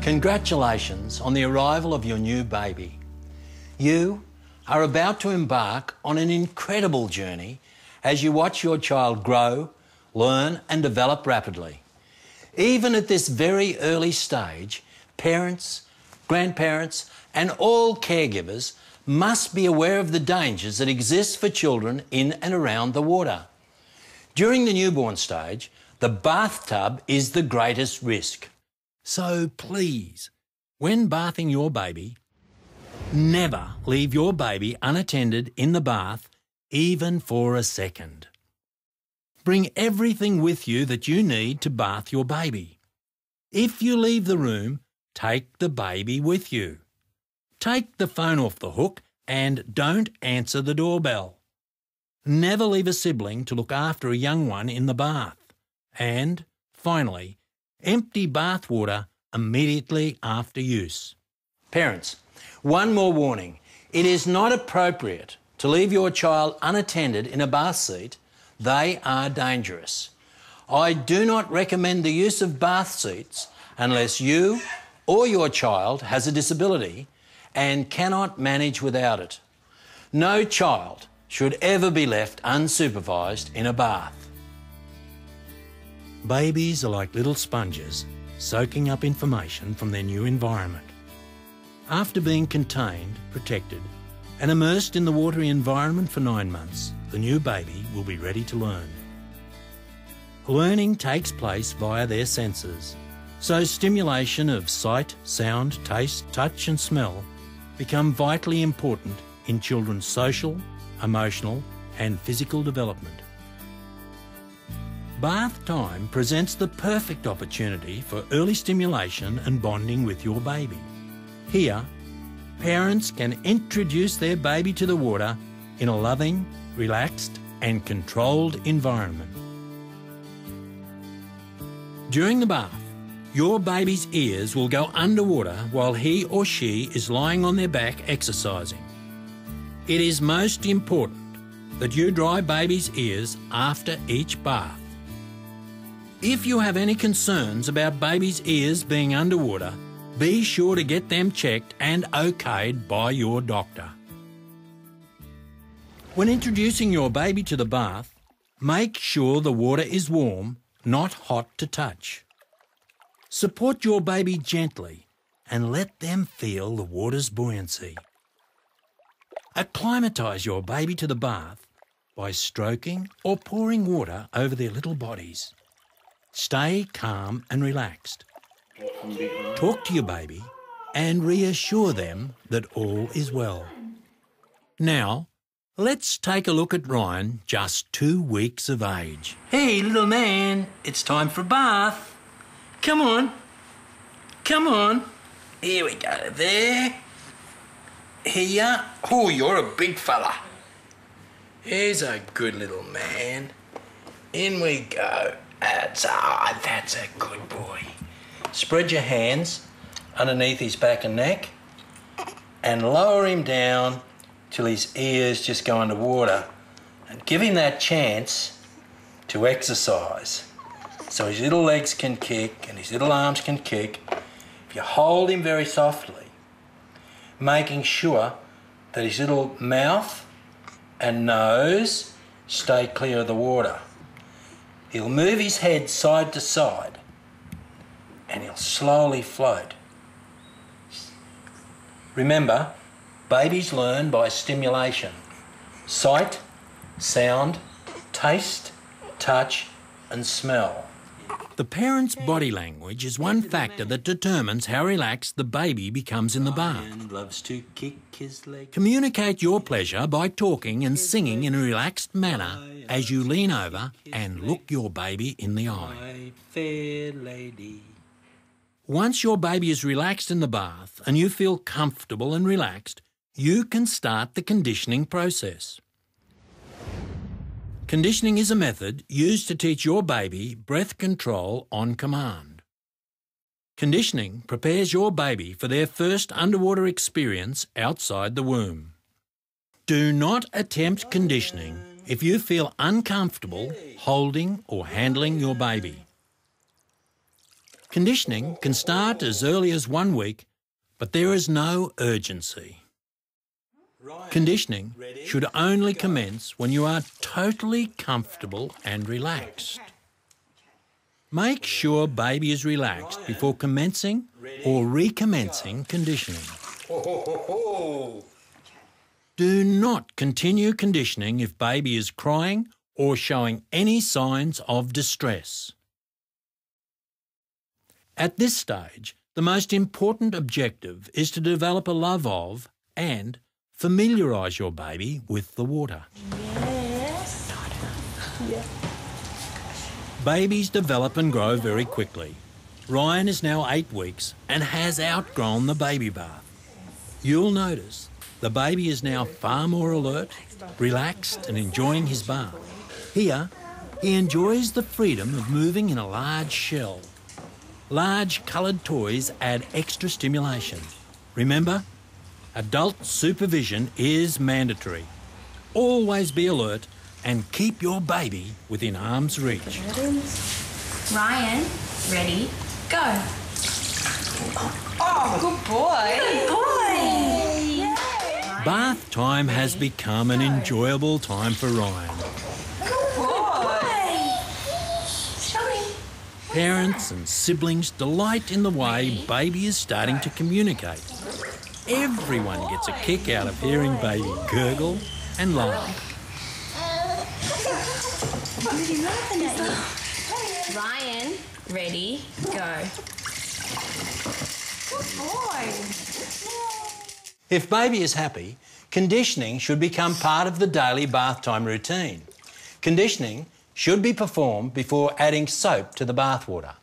Congratulations on the arrival of your new baby. You are about to embark on an incredible journey as you watch your child grow, learn and develop rapidly. Even at this very early stage, parents, grandparents and all caregivers must be aware of the dangers that exist for children in and around the water. During the newborn stage, the bathtub is the greatest risk. So please, when bathing your baby, never leave your baby unattended in the bath, even for a second. Bring everything with you that you need to bath your baby. If you leave the room, take the baby with you. Take the phone off the hook and don't answer the doorbell. Never leave a sibling to look after a young one in the bath. And, finally, empty bath water immediately after use. Parents, one more warning. It is not appropriate to leave your child unattended in a bath seat. They are dangerous. I do not recommend the use of bath seats unless you or your child has a disability and cannot manage without it. No child should ever be left unsupervised in a bath. Babies are like little sponges, soaking up information from their new environment. After being contained, protected, and immersed in the watery environment for 9 months, the new baby will be ready to learn. Learning takes place via their senses, so stimulation of sight, sound, taste, touch and smell become vitally important in children's social, emotional and physical development. Bath time presents the perfect opportunity for early stimulation and bonding with your baby. Here, parents can introduce their baby to the water in a loving, relaxed and controlled environment. During the bath, your baby's ears will go underwater while he or she is lying on their back exercising. It is most important that you dry baby's ears after each bath. If you have any concerns about baby's ears being underwater, be sure to get them checked and okayed by your doctor. When introducing your baby to the bath, make sure the water is warm, not hot to touch. Support your baby gently and let them feel the water's buoyancy. Acclimatise your baby to the bath by stroking or pouring water over their little bodies. Stay calm and relaxed. Talk to your baby and reassure them that all is well. Now, let's take a look at Ryan, just 2 weeks of age. Hey, little man, it's time for a bath. Come on. Come on. Here we go. There. Here. Oh, you're a big fella. Here's a good little man. In we go. That's a good boy. Spread your hands underneath his back and neck and lower him down till his ears just go underwater and give him that chance to exercise so his little legs can kick and his little arms can kick. If you hold him very softly, making sure that his little mouth and nose stay clear of the water. He'll move his head side to side and he'll slowly float. Remember, babies learn by stimulation. Sight, sound, taste, touch and smell. The parent's body language is one factor that determines how relaxed the baby becomes in the bath. Loves to kick his leg. Communicate your pleasure by talking and singing in a relaxed manner as you lean over and look your baby in the eye. Fair lady. Once your baby is relaxed in the bath and you feel comfortable and relaxed, you can start the conditioning process. Conditioning is a method used to teach your baby breath control on command. Conditioning prepares your baby for their first underwater experience outside the womb. Do not attempt conditioning if you feel uncomfortable holding or handling your baby. Conditioning can start as early as 1 week, but there is no urgency. Conditioning should only commence when you are totally comfortable and relaxed. Make sure baby is relaxed before commencing or recommencing conditioning. Do not continue conditioning if baby is crying or showing any signs of distress. At this stage, the most important objective is to develop a love of and familiarise your baby with the water. Yes. Yeah. Babies develop and grow very quickly. Ryan is now 8 weeks and has outgrown the baby bath. You'll notice the baby is now far more alert, relaxed and enjoying his bath. Here, he enjoys the freedom of moving in a large shell. Large coloured toys add extra stimulation. Remember, adult supervision is mandatory. Always be alert and keep your baby within arm's reach. Ryan, ready, go. Oh, good boy. Good boy. Bath time has become an enjoyable time for Ryan. Good boy. Sorry. Parents and siblings delight in the way baby is starting to communicate. Everyone gets a kick out of hearing baby gurgle and laugh. Ryan, ready, go. Good boy. If baby is happy, conditioning should become part of the daily bath time routine. Conditioning should be performed before adding soap to the bath water.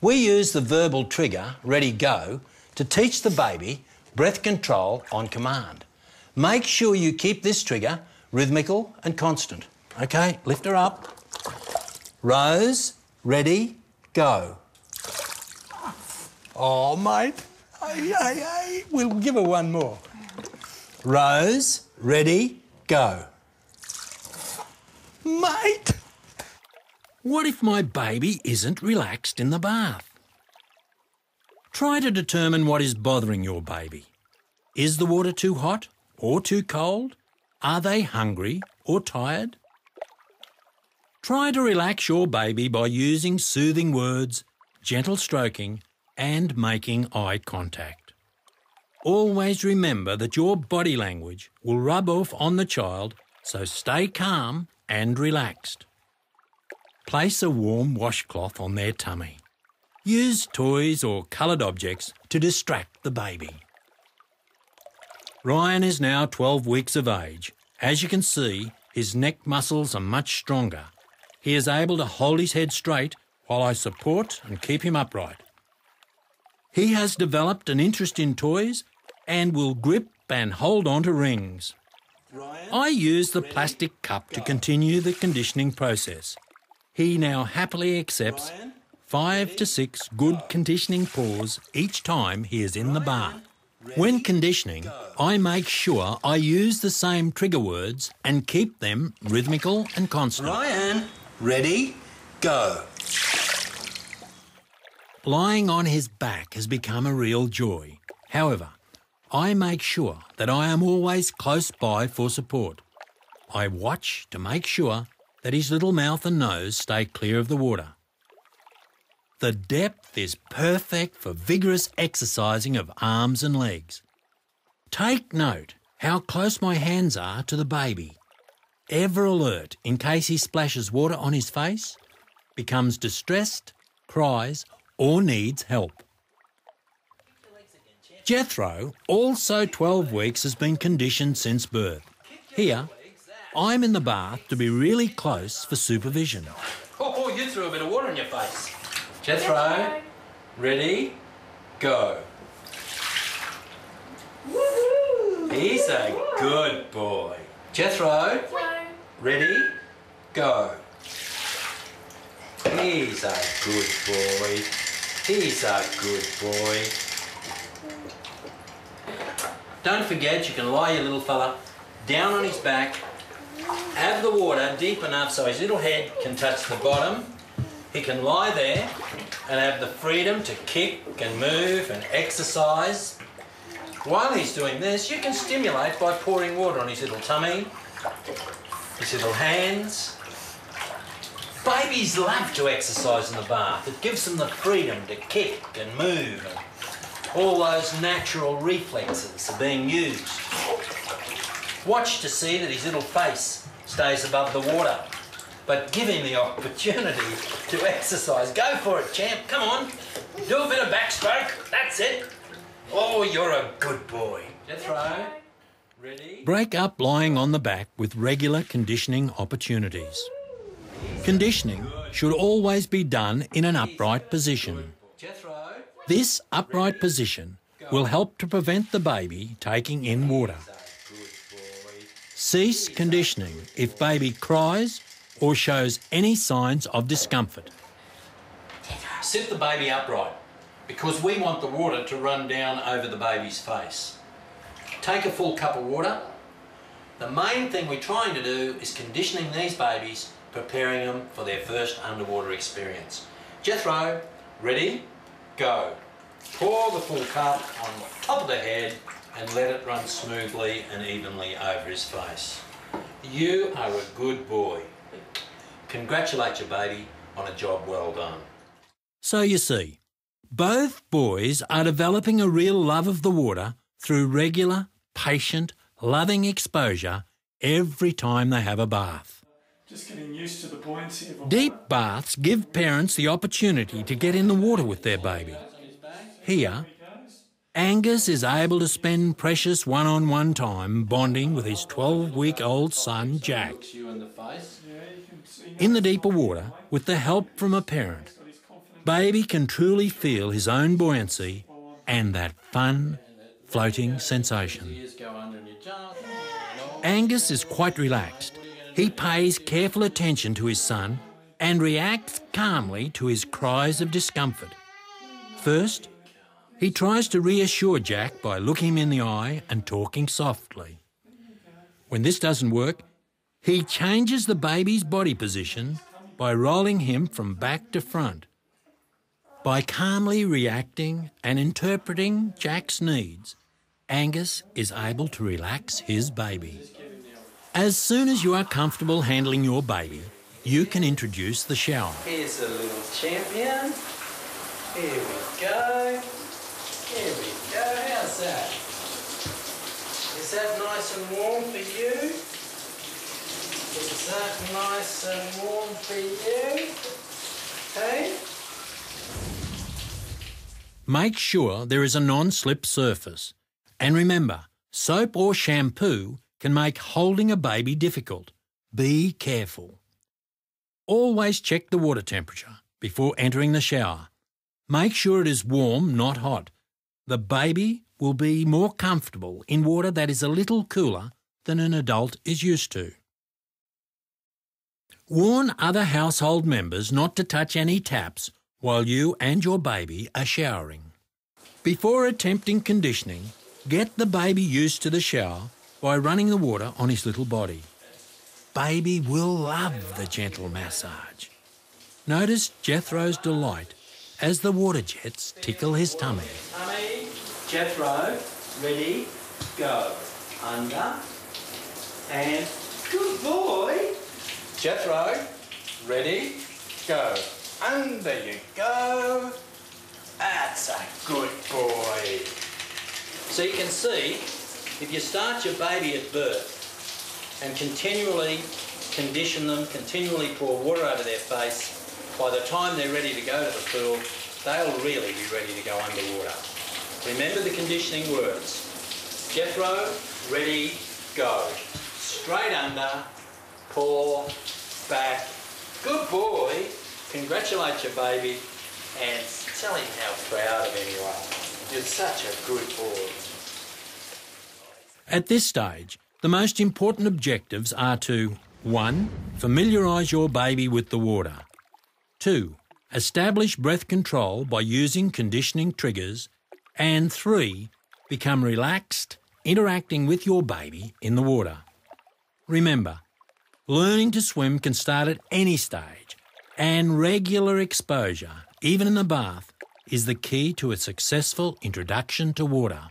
We use the verbal trigger, ready, go, to teach the baby breath control on command. Make sure you keep this trigger rhythmical and constant. OK, lift her up. Rose, ready, go. Oh, mate. We'll give her one more. Rose, ready, go. Mate! What if my baby isn't relaxed in the bath? Try to determine what is bothering your baby. Is the water too hot or too cold? Are they hungry or tired? Try to relax your baby by using soothing words, gentle stroking and making eye contact. Always remember that your body language will rub off on the child, so stay calm and relaxed. Place a warm washcloth on their tummy. Use toys or coloured objects to distract the baby. Ryan is now 12 weeks of age. As you can see, his neck muscles are much stronger. He is able to hold his head straight while I support and keep him upright. He has developed an interest in toys and will grip and hold on to rings. I use the plastic cup to continue the conditioning process. He now happily accepts 5 to 6 good conditioning paws each time he is in the bath. When conditioning, I make sure I use the same trigger words and keep them rhythmical and constant. Ryan, ready, go. Lying on his back has become a real joy. However, I make sure that I am always close by for support. I watch to make sure that his little mouth and nose stay clear of the water. The depth is perfect for vigorous exercising of arms and legs. Take note how close my hands are to the baby. Ever alert in case he splashes water on his face, becomes distressed, cries or needs help. Jethro, also 12 weeks, has been conditioned since birth. Here, I'm in the bath to be really close for supervision. Oh, you threw a bit of water in your face. Jethro, ready, go. Woo-hoo. He's a good boy. Jethro, ready, go. He's a good boy. He's a good boy. Don't forget, you can lie your little fella down on his back, have the water deep enough so his little head can touch the bottom. He can lie there and have the freedom to kick and move and exercise. While he's doing this, you can stimulate by pouring water on his little tummy, his little hands. Babies love to exercise in the bath. It gives them the freedom to kick and move, and all those natural reflexes are being used. Watch to see that his little face stays above the water, but give him the opportunity to exercise. Go for it, champ. Come on. Do a bit of backstroke. That's it. Oh, you're a good boy. Jethro, ready? Break up lying on the back with regular conditioning opportunities. Conditioning should always be done in an upright position. This upright position will help to prevent the baby taking in water. Cease conditioning if baby cries or shows any signs of discomfort. Sit the baby upright because we want the water to run down over the baby's face. Take a full cup of water. The main thing we're trying to do is conditioning these babies, preparing them for their first underwater experience. Jethro, ready, go. Pour the full cup on top of the head and let it run smoothly and evenly over his face. You are a good boy. Congratulate your baby on a job well done. So you see, both boys are developing a real love of the water through regular, patient, loving exposure every time they have a bath. Just getting used to the buoyancy of a Deep baths give parents the opportunity to get in the water with their baby. Here, Angus is able to spend precious one-on-one time bonding with his 12-week-old son, Jack. In the deeper water, with the help from a parent, baby can truly feel his own buoyancy and that fun, floating sensation. Angus is quite relaxed. He pays careful attention to his son and reacts calmly to his cries of discomfort. First, he tries to reassure Jack by looking him in the eye and talking softly. When this doesn't work, he changes the baby's body position by rolling him from back to front. By calmly reacting and interpreting Jack's needs, Angus is able to relax his baby. As soon as you are comfortable handling your baby, you can introduce the shower. Here's a little champion. Here we go. Here we go. How's that? Is that nice and warm for you? Is that nice and warm for you? Hey? Make sure there is a non-slip surface. And remember, soap or shampoo can make holding a baby difficult. Be careful. Always check the water temperature before entering the shower. Make sure it is warm, not hot. The baby will be more comfortable in water that is a little cooler than an adult is used to. Warn other household members not to touch any taps while you and your baby are showering. Before attempting conditioning, get the baby used to the shower by running the water on his little body. Baby will love the gentle massage. Notice Jethro's delight as the water jets tickle his tummy. Tummy, Jethro, ready, go. Under, and good boy. Jethro, ready, go. Under you go. That's a good boy. So you can see, if you start your baby at birth and continually condition them, continually pour water over their face, by the time they're ready to go to the pool, they'll really be ready to go underwater. Remember the conditioning words. Jethro, ready, go. Straight under, pour, back. Good boy. Congratulate your baby and tell him how proud of him you are. You're such a good boy. At this stage, the most important objectives are to 1. Familiarise your baby with the water. 2. Establish breath control by using conditioning triggers. And 3. Become relaxed, interacting with your baby in the water. Remember, learning to swim can start at any stage, And regular exposure, even in the bath, is the key to a successful introduction to water.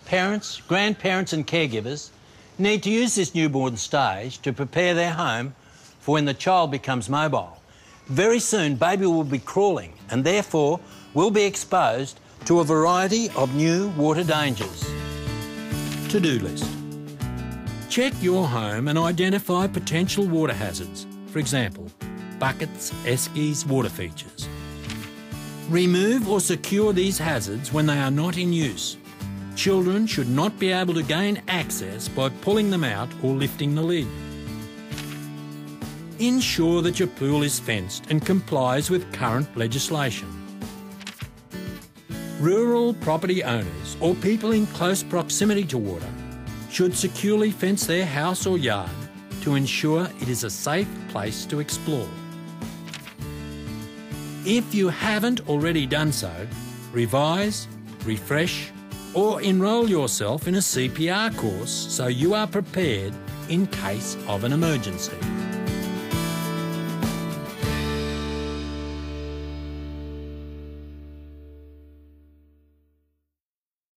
Parents, grandparents and caregivers need to use this newborn stage to prepare their home for when the child becomes mobile. Very soon, baby will be crawling and therefore will be exposed to a variety of new water dangers. To-do list. Check your home and identify potential water hazards. For example, buckets, eskies, water features. Remove or secure these hazards when they are not in use. Children should not be able to gain access by pulling them out or lifting the lid. Ensure that your pool is fenced and complies with current legislation. Rural property owners or people in close proximity to water should securely fence their house or yard to ensure it is a safe place to explore. If you haven't already done so, revise, refresh, or enrol yourself in a CPR course so you are prepared in case of an emergency.